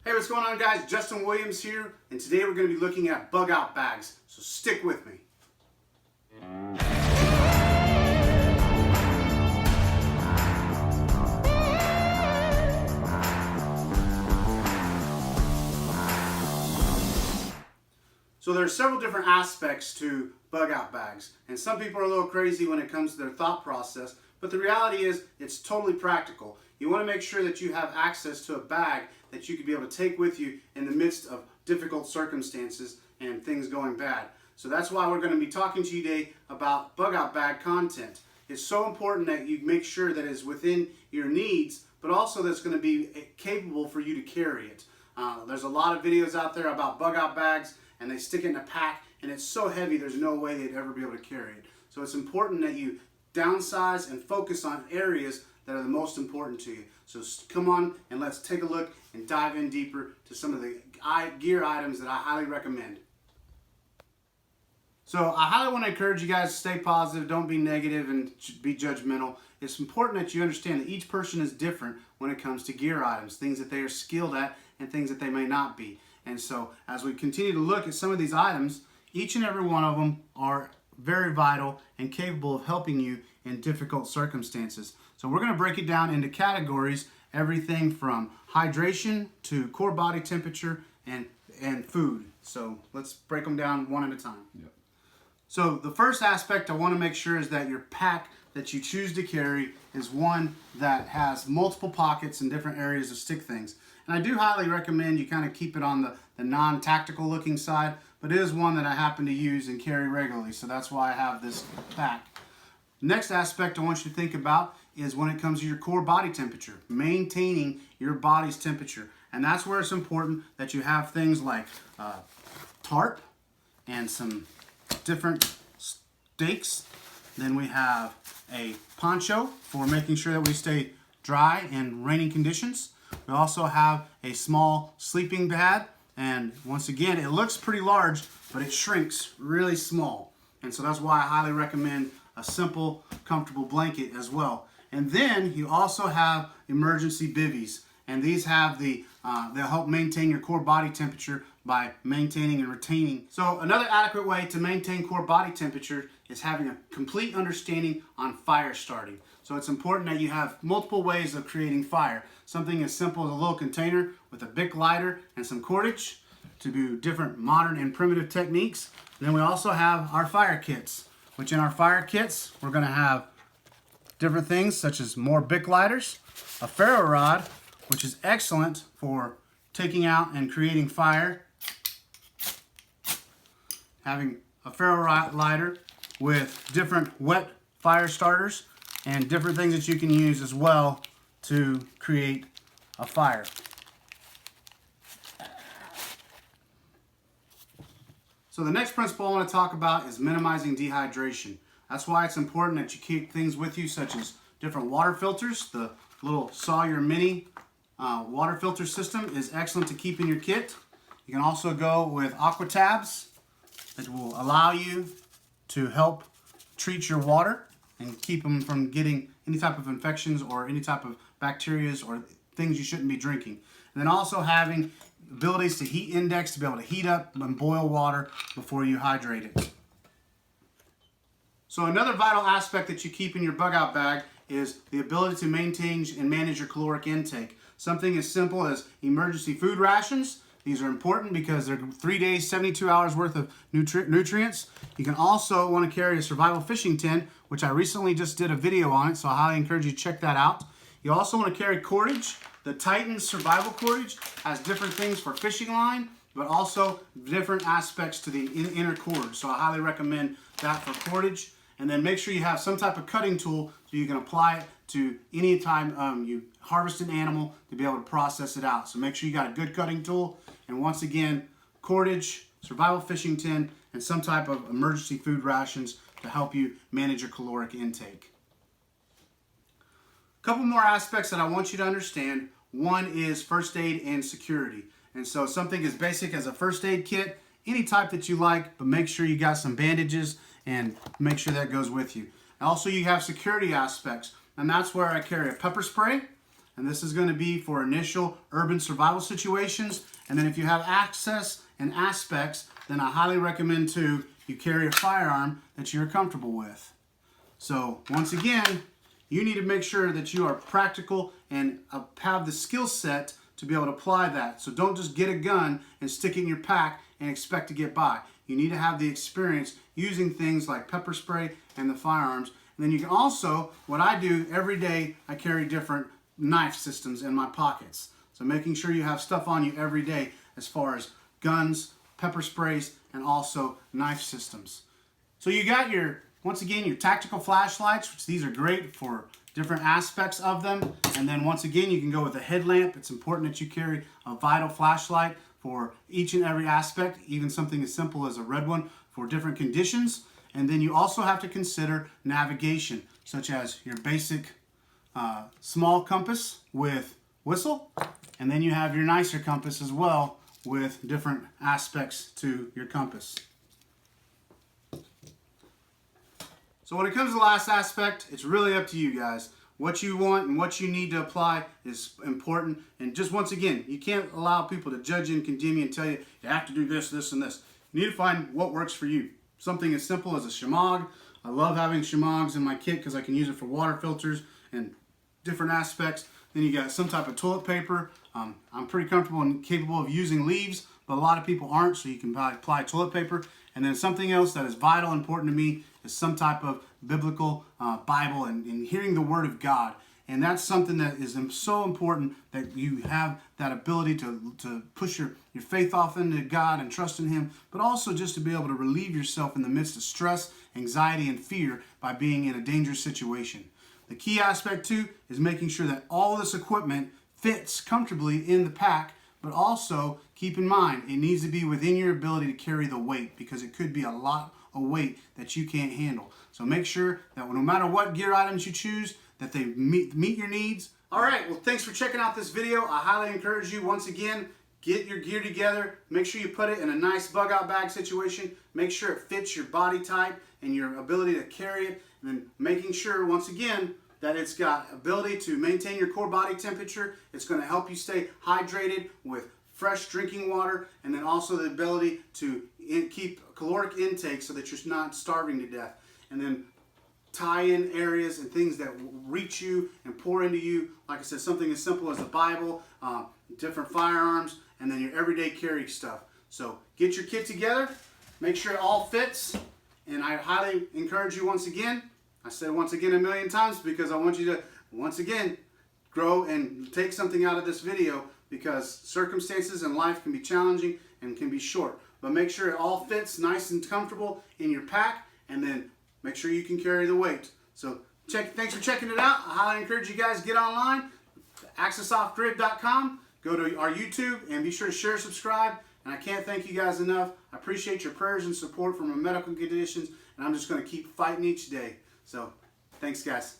Hey, what's going on, guys? Justin Williams here, and today we're going to be looking at bug out bags, so stick with me. So there are several different aspects to bug out bags, and some people are a little crazy when it comes to their thought process, but the reality is it's totally practical. You want to make sure that you have access to a bag that you can be able to take with you in the midst of difficult circumstances and things going bad. So that's why we're going to be talking to you today about bug out bag content. It's so important that you make sure that it's within your needs, but also that's going to be capable for you to carry it. There's a lot of videos out there about bug out bags, and they stick it in a pack, and it's so heavy there's no way they'd ever be able to carry it. So it's important that you downsize and focus on areas that are the most important to you. So come on and let's take a look and dive in deeper to some of the gear items that I highly recommend. So I highly want to encourage you guys to stay positive, don't be negative and be judgmental. It's important that you understand that each person is different when it comes to gear items, things that they are skilled at and things that they may not be. And so as we continue to look at some of these items, each and every one of them are very vital and capable of helping you in difficult circumstances. So we're going to break it down into categories, everything from hydration to core body temperature and food. So let's break them down one at a time. Yep. So the first aspect I want to make sure is that your pack that you choose to carry is one that has multiple pockets and different areas to stick things. And I do highly recommend you kind of keep it on the non-tactical looking side, but it is one that I happen to use and carry regularly, so that's why I have this pack. Next aspect I want you to think about is when it comes to your core body temperature, maintaining your body's temperature. And that's where it's important that you have things like tarp and some different stakes. Then we have a poncho for making sure that we stay dry in rainy conditions. We also have a small sleeping pad, and once again, it looks pretty large, but it shrinks really small. And so that's why I highly recommend a simple, comfortable blanket as well. And then you also have emergency bivvies, and these have they'll help maintain your core body temperature by maintaining and retaining. So another adequate way to maintain core body temperature is having a complete understanding on fire starting. So it's important that you have multiple ways of creating fire. Something as simple as a little container with a Bic lighter and some cordage to do different modern and primitive techniques. And then we also have our fire kits, which in our fire kits, we're gonna have different things such as more Bic lighters, a ferro rod, which is excellent for taking out and creating fire, having a ferro rod lighter with different wet fire starters and different things that you can use as well to create a fire. So the next principle I want to talk about is minimizing dehydration. That's why it's important that you keep things with you such as different water filters. The little Sawyer Mini water filter system is excellent to keep in your kit. You can also go with aqua tabs that will allow you to help treat your water and keep them from getting any type of infections or any type of bacteria or things you shouldn't be drinking. And then also having abilities to heat index to be able to heat up and boil water before you hydrate it. So another vital aspect that you keep in your bug out bag is the ability to maintain and manage your caloric intake. Something as simple as emergency food rations. These are important because they're 3 days, 72 hours worth of nutrients. You can also want to carry a survival fishing tin, which I recently just did a video on it, so I highly encourage you to check that out. You also want to carry cordage. The Titan survival cordage has different things for fishing line, but also different aspects to the inner cord. So I highly recommend that for cordage. And then make sure you have some type of cutting tool so you can apply it to any time you harvest an animal to be able to process it out. So make sure you got a good cutting tool. And once again, cordage, survival fishing tin, and some type of emergency food rations to help you manage your caloric intake. A couple more aspects that I want you to understand. One is first aid and security. And so something as basic as a first aid kit, any type that you like, but make sure you got some bandages and make sure that goes with you. Also, you have security aspects, and that's where I carry a pepper spray, and this is going to be for initial urban survival situations. And then if you have access and aspects, then I highly recommend too you carry a firearm that you're comfortable with. So once again, you need to make sure that you are practical and have the skill set to be able to apply that. So don't just get a gun and stick it in your pack and expect to get by. You need to have the experience using things like pepper spray and the firearms. And then you can also, what I do every day, I carry different knife systems in my pockets. So making sure you have stuff on you every day as far as guns, pepper sprays, and also knife systems. So you got your, once again, your tactical flashlights, which these are great for different aspects of them. And then once again, you can go with a headlamp. It's important that you carry a vital flashlight for each and every aspect, even something as simple as a red one for different conditions. And then you also have to consider navigation, such as your basic small compass with whistle. And then you have your nicer compass as well with different aspects to your compass. So when it comes to the last aspect, it's really up to you guys. What you want and what you need to apply is important. And just once again, you can't allow people to judge you and condemn you and tell you, you have to do this, this, and this. You need to find what works for you. Something as simple as a shemagh. I love having shemaghs in my kit because I can use it for water filters and different aspects. Then you got some type of toilet paper. I'm pretty comfortable and capable of using leaves, but a lot of people aren't, so you can apply toilet paper. And then something else that is vital and important to me is some type of biblical Bible and hearing the Word of God. And that's something that is so important, that you have that ability to push your faith off into God and trust in Him, but also just to be able to relieve yourself in the midst of stress, anxiety, and fear by being in a dangerous situation. The key aspect too is making sure that all this equipment fits comfortably in the pack, but also keep in mind it needs to be within your ability to carry the weight, because it could be a lot of weight that you can't handle. So make sure that no matter what gear items you choose, that they meet your needs. All right, well, thanks for checking out this video. I highly encourage you, once again, get your gear together. Make sure you put it in a nice bug out bag situation. Make sure it fits your body type and your ability to carry it. And then making sure, once again, that it's got ability to maintain your core body temperature. It's going to help you stay hydrated with fresh drinking water, and then also the ability to keep caloric intake so that you're not starving to death. And then tie-in areas and things that reach you and pour into you. Like I said, something as simple as the Bible, different firearms, and then your everyday carry stuff. So get your kit together, make sure it all fits, and I highly encourage you once again. I said once again a million times because I want you to, once again, grow and take something out of this video, because circumstances in life can be challenging and can be short. But make sure it all fits nice and comfortable in your pack, and then make sure you can carry the weight. So thanks for checking it out. I highly encourage you guys to get online, accessoffgrid.com, go to our YouTube, and be sure to share, subscribe. And I can't thank you guys enough. I appreciate your prayers and support for my medical conditions, and I'm just going to keep fighting each day. So thanks, guys.